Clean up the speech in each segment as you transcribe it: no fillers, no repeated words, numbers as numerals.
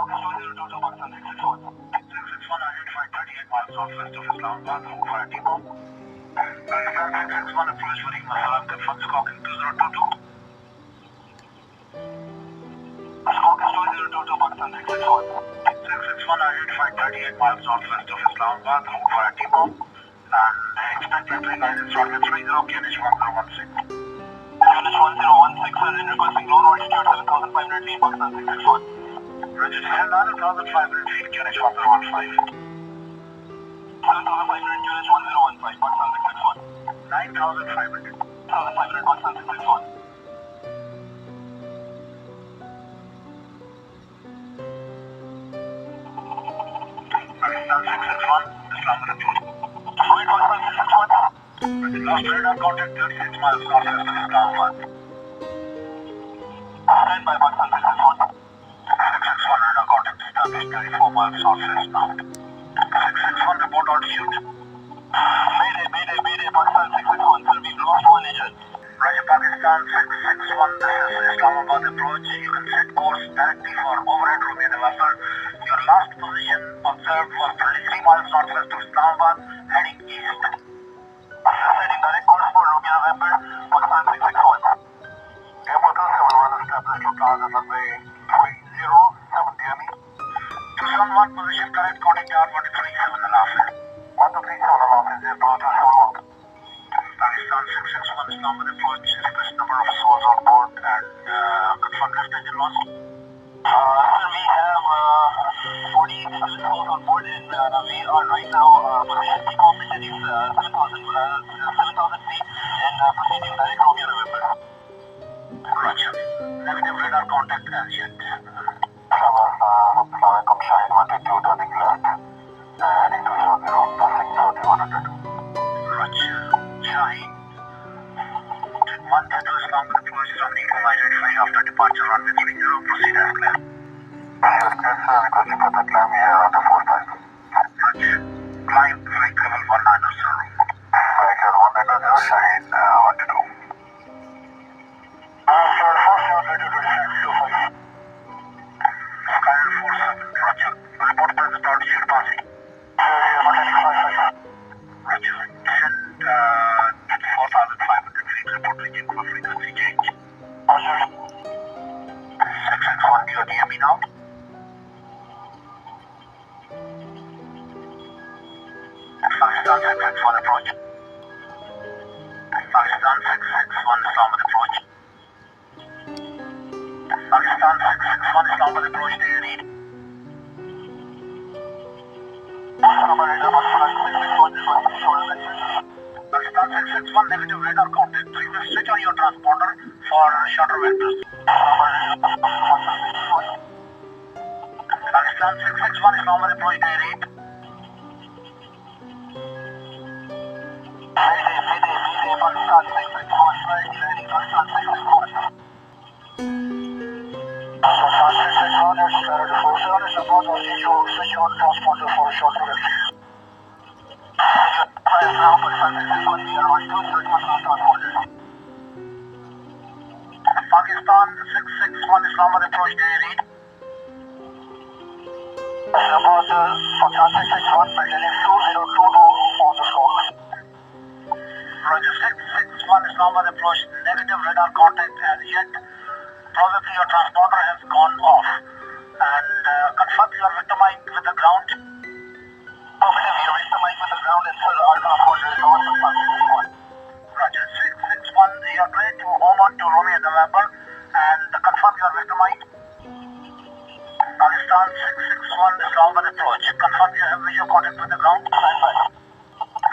to Pakistan 661. 661 identified 38 miles southwest of Islamabad, route for a T-bomb. Pakistan 661 approach for Islamabad, confirms Cockpit 2022. Cockpit 2022 Pakistan 661. 661 identified 38 miles southwest of Islamabad, route for a T-bomb. And expect entry guidance runway 30 QNH 1016. QNH 1016 is requesting low altitude 7,500 feet, Pakistan 661. Roger, 7,500 feet, QNH 1015. 7,500 QNH 1015, Pakistan 661. 9,500. 1,500, Pakistan 661. Pakistan 661, Islamabad approach. Flight Pakistan 661. Lost radar contact 36 miles northwest of Islamabad. Stand by Pakistan 661. 661 radar contact established 34 miles southwest now. 661 report altitude. Mayday, Pakistan 661. Sir, we've lost one engine. Roger, Pakistan 661. This is Islamabad approach. You can set course directly for overhead Romeo November. Your last position observed was 33 miles northwest of Islamabad, heading east. Setting direct course for Romeo November, Pakistan 661. Airport 271 established to Plaza runway 307 DME. To sunward position, correct contact tower 137.5. 137.5 is airport 271. Pakistan 661 Islamabad approach, request number of souls on board and confirm left engine lost. Sir, we have 47 souls on board and we are right now position decompletion is 7,000 feet and proceeding direct Romeo November. Roger. Negative radar contact as yet. Come Shahid 122 turning left. Heading to 00, passing 3100. Roger. Shahid. 122 Islamabad approach from Nico identified after departure runway 30. Proceed as clear. Yes, sir. Request you put the climb here on the 4-5. Roger. Climb flight level 190. Flight level 190, Shahid 122. Sir, 47 ready to descend 25. Skyler 47, Roger. Report present altitude passing. Roger. Descend 4,500 feet. Report reaching for frequency change. Roger. 661, your DME now. Pakistan 661 approach. Pakistan 661 Islamabad approach. Pakistan 661 Islamabad approach, do you read? Pakistan 661 negative radar contact. You will switch on your transponder for shutter vectors. Pakistan 661 Islamabad approach, do you read? Mayday, Pakistan 661 flight landing Pakistan 661. Pakistan 661 is carried 47 is about to switch on transponder for shutter vectors. Now Pakistan 661, we are on 231 transponder. Pakistan 661 Islamabad approach, do you read? About Pakistan 661 maintaining 2022 on the floor. Roger, 661 Islamabad approach, negative radar contact as yet. Probably your transponder has gone off. And confirm you are victimized with the ground. Positive, you are victimized with the ground and sir, our transponder is on Pakistan 661. Roger, 661, you are clear to home on to Romeo November and confirm you are victimized. Pakistan 661 Islamabad approach, confirm you have visual contact with the ground. Stand by.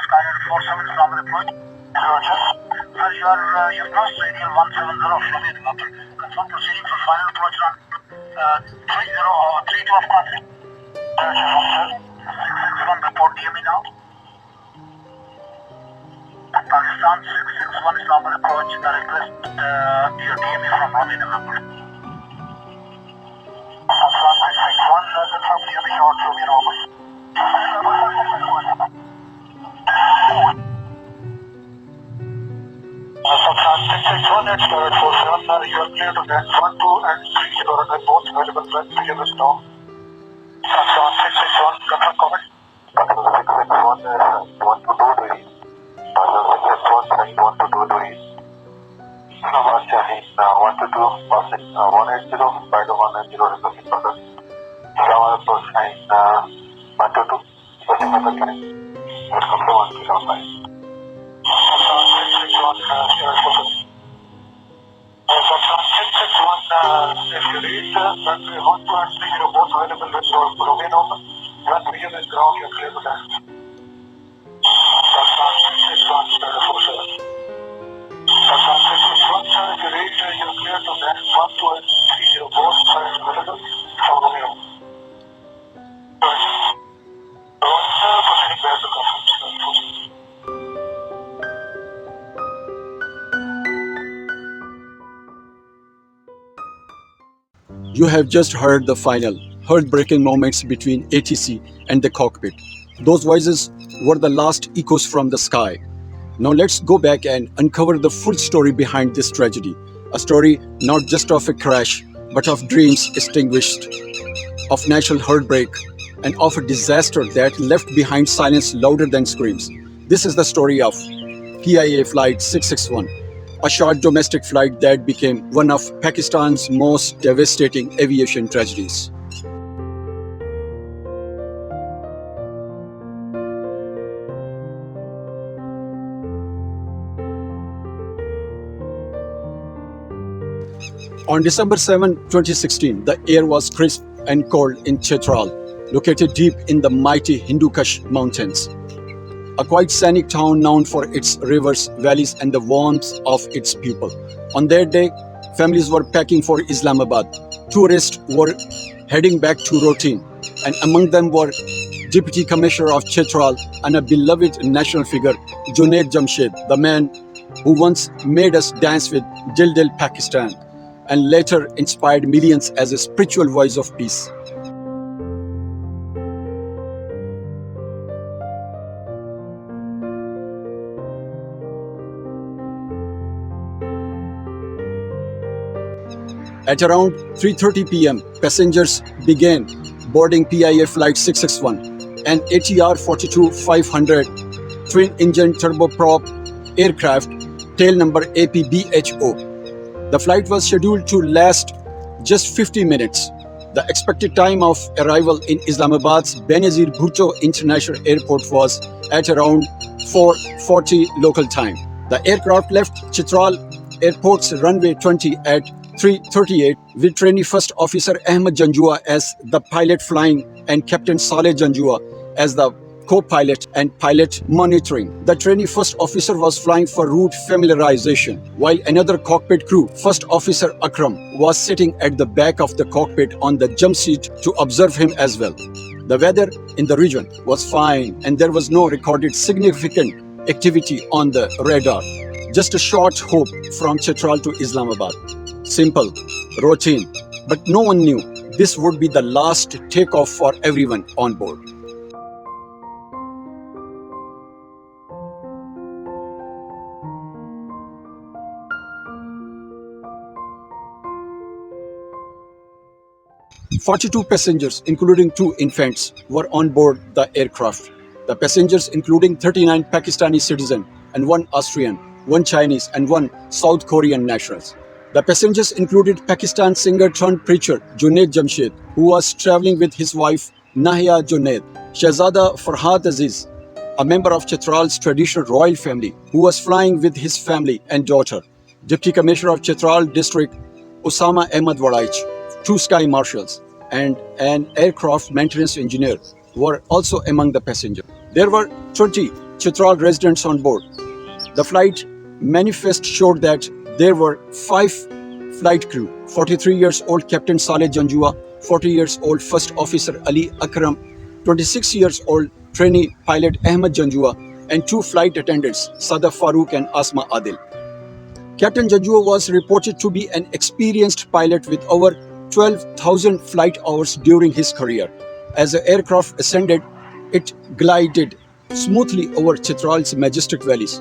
Skyler 47 Islamabad approach. Roger. Sir, you've crossed radial 170 from your November. Confirm proceeding for final approach run 312 crossing. Roger, sir. 661 report DME now. Pakistan 661 Islamabad approach, request your DME from Romeo November. Pakistan 661, confirm DME short Romeo November. Pakistan 661, it's carried 47, you are clear to land 1, 2 and 3 runway both available when together stop. Pakistan 661, confirm comment. Pakistan 661, 1 to 2 degrees. Pakistan 661, 1 to 2 degrees. Islamabad Shaheen, 1 to 2, passing 180, flight 190, requesting further. Islamabad approach line 1 to 2, requesting further connect. Welcome to 175. Pakistan 661, here focus. Pakistan 661, if you reach runway 12 you're both available with your remain open. Run medium is ground, you're clear to land. Pakistan 661, 47. Pakistan 661, if you reach, you're clear to land 1230, both sides available from Romeo. Proceeding back to confirm. You have just heard the final, heartbreaking moments between ATC and the cockpit. Those voices were the last echoes from the sky. Now let's go back and uncover the full story behind this tragedy. A story not just of a crash, but of dreams extinguished, of natural heartbreak, and of a disaster that left behind silence louder than screams. This is the story of PIA Flight 661, a short domestic flight that became one of Pakistan's most devastating aviation tragedies. On December 7, 2016, the air was crisp and cold in Chitral, located deep in the mighty Hindu Kush mountains. A quite scenic town known for its rivers, valleys, and the warmth of its people. On that day, families were packing for Islamabad. Tourists were heading back to routine, and among them were Deputy Commissioner of Chitral and a beloved national figure, Junaid Jamshed, the man who once made us dance with Dil Dil Pakistan, and later inspired millions as a spiritual voice of peace. At around 3:30 p.m., passengers began boarding PIA Flight 661, an ATR 42-500 twin-engine turboprop aircraft, tail number APBHO. The flight was scheduled to last just 50 minutes. The expected time of arrival in Islamabad's Benazir Bhutto International Airport was at around 4:40 local time. The aircraft left Chitral Airport's runway 20 at 3:38 with trainee first officer Ahmed Janjua as the pilot flying and Captain Saleh Janjua as the co-pilot and pilot monitoring. The trainee first officer was flying for route familiarization, while another cockpit crew, First Officer Akram, was sitting at the back of the cockpit on the jump seat to observe him as well. The weather in the region was fine and there was no recorded significant activity on the radar. Just a short hop from Chitral to Islamabad. Simple, routine, but no one knew this would be the last takeoff for everyone on board. "42 passengers, including 2 infants, were on board the aircraft. The passengers, including 39 Pakistani citizens and 1 Austrian, 1 Chinese, and 1 South Korean nationals. The passengers included Pakistan singer-turned-preacher Junaid Jamshed, who was traveling with his wife Nahia Junaid, Shahzada Farhad Aziz, a member of Chitral's traditional royal family, who was flying with his family and daughter, Deputy Commissioner of Chitral District Osama Ahmad Wadaich, 2 sky marshals, and an aircraft maintenance engineer were also among the passengers. There were 20 Chitral residents on board. The flight manifest showed that there were 5 flight crew: 43 years old Captain Saleh Janjua, 40 years old First Officer Ali Akram, 26 years old trainee pilot Ahmed Janjua, and 2 flight attendants Sada Farooq and Asma Adil. Captain Janjua was reported to be an experienced pilot with over 12,000 flight hours during his career. As the aircraft ascended, it glided smoothly over Chitral's majestic valleys.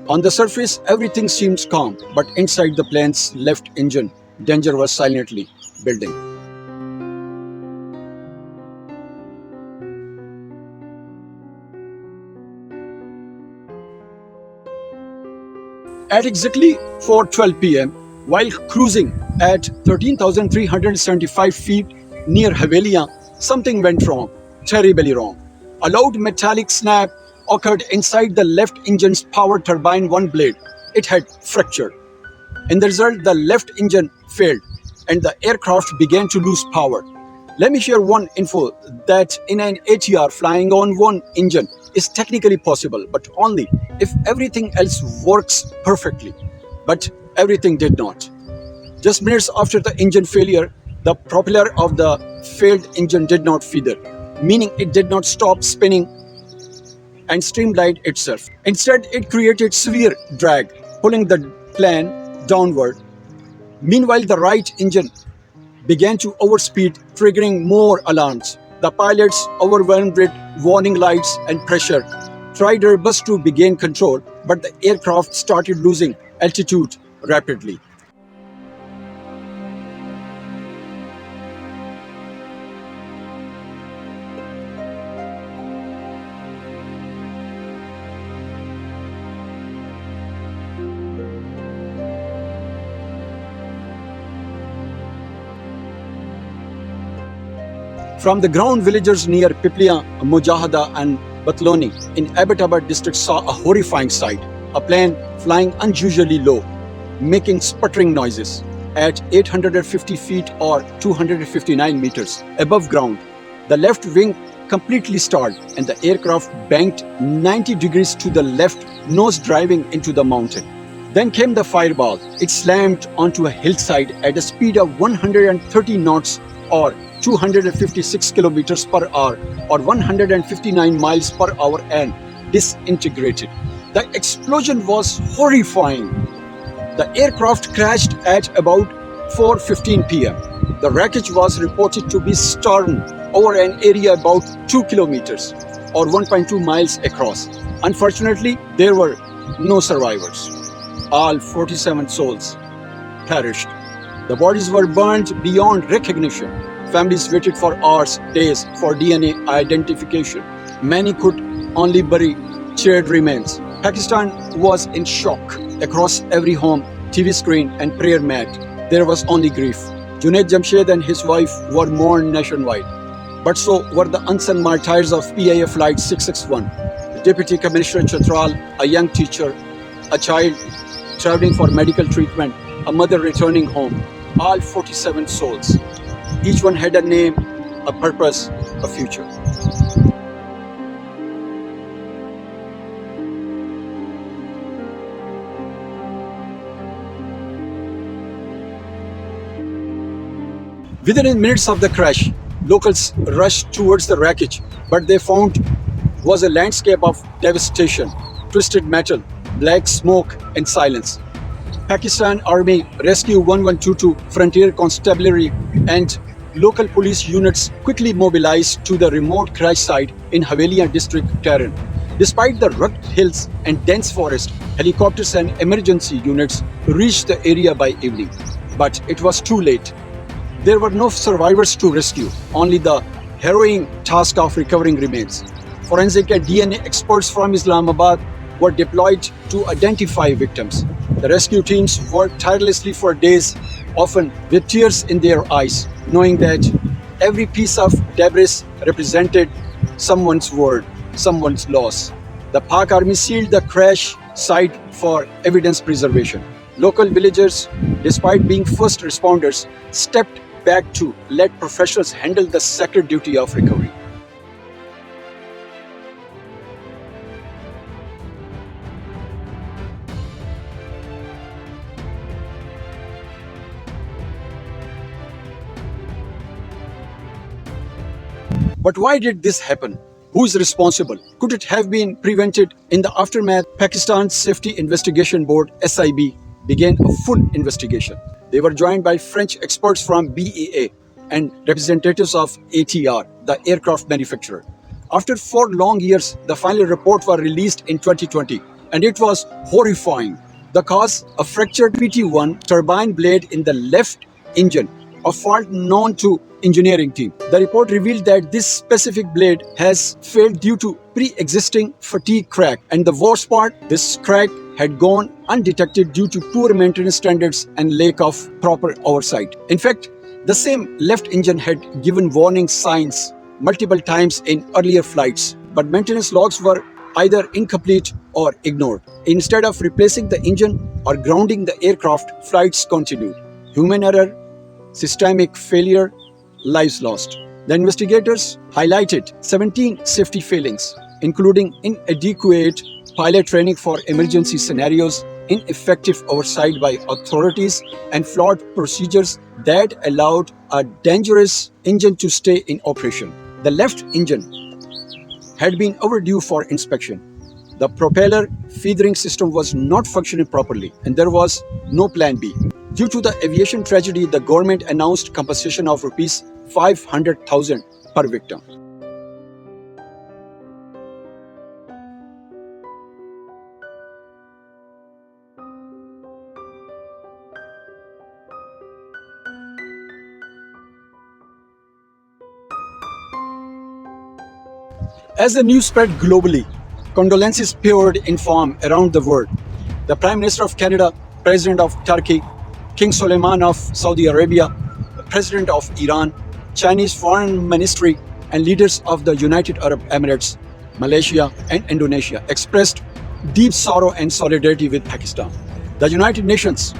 On the surface, everything seemed calm, but inside the plane's left engine, danger was silently building. At exactly 4:12 p.m., while cruising at 13,375 feet near Havelian, something went wrong, terribly wrong. A loud metallic snap occurred inside the left engine's power turbine one blade. It had fractured. In the result, the left engine failed and the aircraft began to lose power. Let me share one info that in an ATR flying on one engine is technically possible, but only if everything else works perfectly. But everything did not. Just minutes after the engine failure, the propeller of the failed engine did not feather, meaning it did not stop spinning and streamlined itself. Instead, it created severe drag, pulling the plane downward. Meanwhile, the right engine began to overspeed, triggering more alarms. The pilots, overwhelmed with warning lights and pressure, tried their best to regain control, but the aircraft started losing altitude rapidly. From the ground, villagers near Piplia, Mujahada, and Batloni in Abbottabad district saw a horrifying sight: a plane flying unusually low, making sputtering noises. At 850 feet or 259 meters above ground, the left wing completely stalled and the aircraft banked 90 degrees to the left, nose driving into the mountain. Then came the fireball. It slammed onto a hillside at a speed of 130 knots or 256 kilometers per hour or 159 miles per hour and disintegrated. The explosion was horrifying. The aircraft crashed at about 4:15 p.m. The wreckage was reported to be strewn over an area about 2 kilometers or 1.2 miles across. Unfortunately, there were no survivors. All 47 souls perished. The bodies were burned beyond recognition. Families waited for hours, days for DNA identification. Many could only bury charred remains. Pakistan was in shock. Across every home, TV screen, and prayer mat, there was only grief. Junaid Jamshed and his wife were mourned nationwide. But so were the unsung martyrs of PIA Flight 661. The Deputy Commissioner Chitral, a young teacher, a child traveling for medical treatment, a mother returning home. All 47 souls. Each one had a name, a purpose, a future. Within minutes of the crash, locals rushed towards the wreckage, but they found was a landscape of devastation, twisted metal, black smoke, and silence. Pakistan Army Rescue 1122, Frontier Constabulary, and local police units quickly mobilized to the remote crash site in Havelian district terrain. Despite the rugged hills and dense forest, helicopters and emergency units reached the area by evening. But it was too late. There were no survivors to rescue, only the harrowing task of recovering remains. Forensic and DNA experts from Islamabad were deployed to identify victims. The rescue teams worked tirelessly for days, often with tears in their eyes, knowing that every piece of debris represented someone's word, someone's loss. The Pak Army sealed the crash site for evidence preservation. Local villagers, despite being first responders, stepped back to let professionals handle the sacred duty of recovery. But why did this happen? Who is responsible? Could it have been prevented? In the aftermath, Pakistan's Safety Investigation Board (SIB) began a full investigation. They were joined by French experts from BEA and representatives of ATR, the aircraft manufacturer. After 4 long years, the final report was released in 2020, and it was horrifying. The cause: a fractured PT-1 turbine blade in the left engine, a fault known to engineering team. The report revealed that this specific blade has failed due to pre-existing fatigue crack, and the worst part, this crack had gone undetected due to poor maintenance standards and lack of proper oversight. In fact, the same left engine had given warning signs multiple times in earlier flights, but maintenance logs were either incomplete or ignored. Instead of replacing the engine or grounding the aircraft, flights continued. Human error, systemic failure, lives lost. The investigators highlighted 17 safety failings, including inadequate pilot training for emergency scenarios, ineffective oversight by authorities, and flawed procedures that allowed a dangerous engine to stay in operation. The left engine had been overdue for inspection. The propeller feathering system was not functioning properly, and there was no plan B. Due to the aviation tragedy, the government announced compensation of rupees 500,000 per victim. As the news spread globally, condolences poured in form around the world. The Prime Minister of Canada, President of Turkey, King Suleiman of Saudi Arabia, the President of Iran, Chinese Foreign Ministry, and leaders of the United Arab Emirates, Malaysia, and Indonesia expressed deep sorrow and solidarity with Pakistan. The United Nations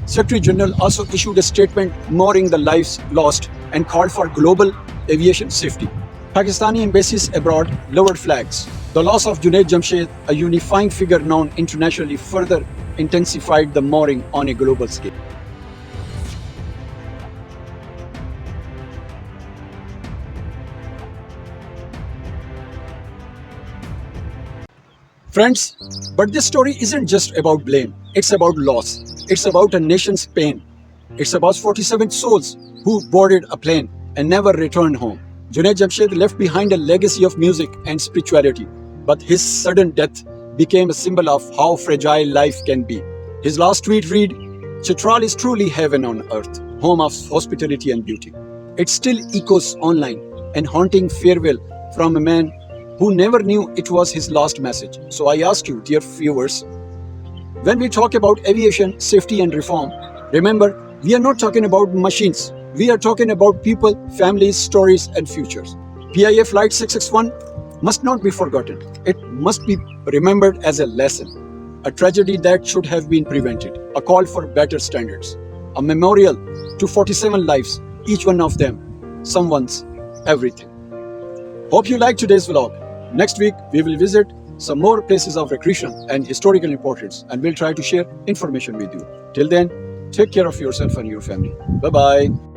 Secretary General also issued a statement mourning the lives lost and called for global aviation safety. Pakistani embassies abroad lowered flags. The loss of Junaid Jamshed, a unifying figure known internationally, further intensified the mourning on a global scale. Friends, but this story isn't just about blame. It's about loss. It's about a nation's pain. It's about 47 souls who boarded a plane and never returned home. Junaid Jamshed left behind a legacy of music and spirituality, but his sudden death became a symbol of how fragile life can be. His last tweet read, "Chitral is truly heaven on earth, home of hospitality and beauty." It still echoes online, an haunting farewell from a man who never knew it was his last message. So I ask you, dear viewers, when we talk about aviation, safety and reform, remember, we are not talking about machines. We are talking about people, families, stories and futures. PIA Flight 661 must not be forgotten. It must be remembered as a lesson, a tragedy that should have been prevented, a call for better standards, a memorial to 47 lives, each one of them, someone's everything. Hope you liked today's vlog. Next week, we will visit some more places of recreation and historical importance, and we'll try to share information with you. Till then, take care of yourself and your family. Bye-bye.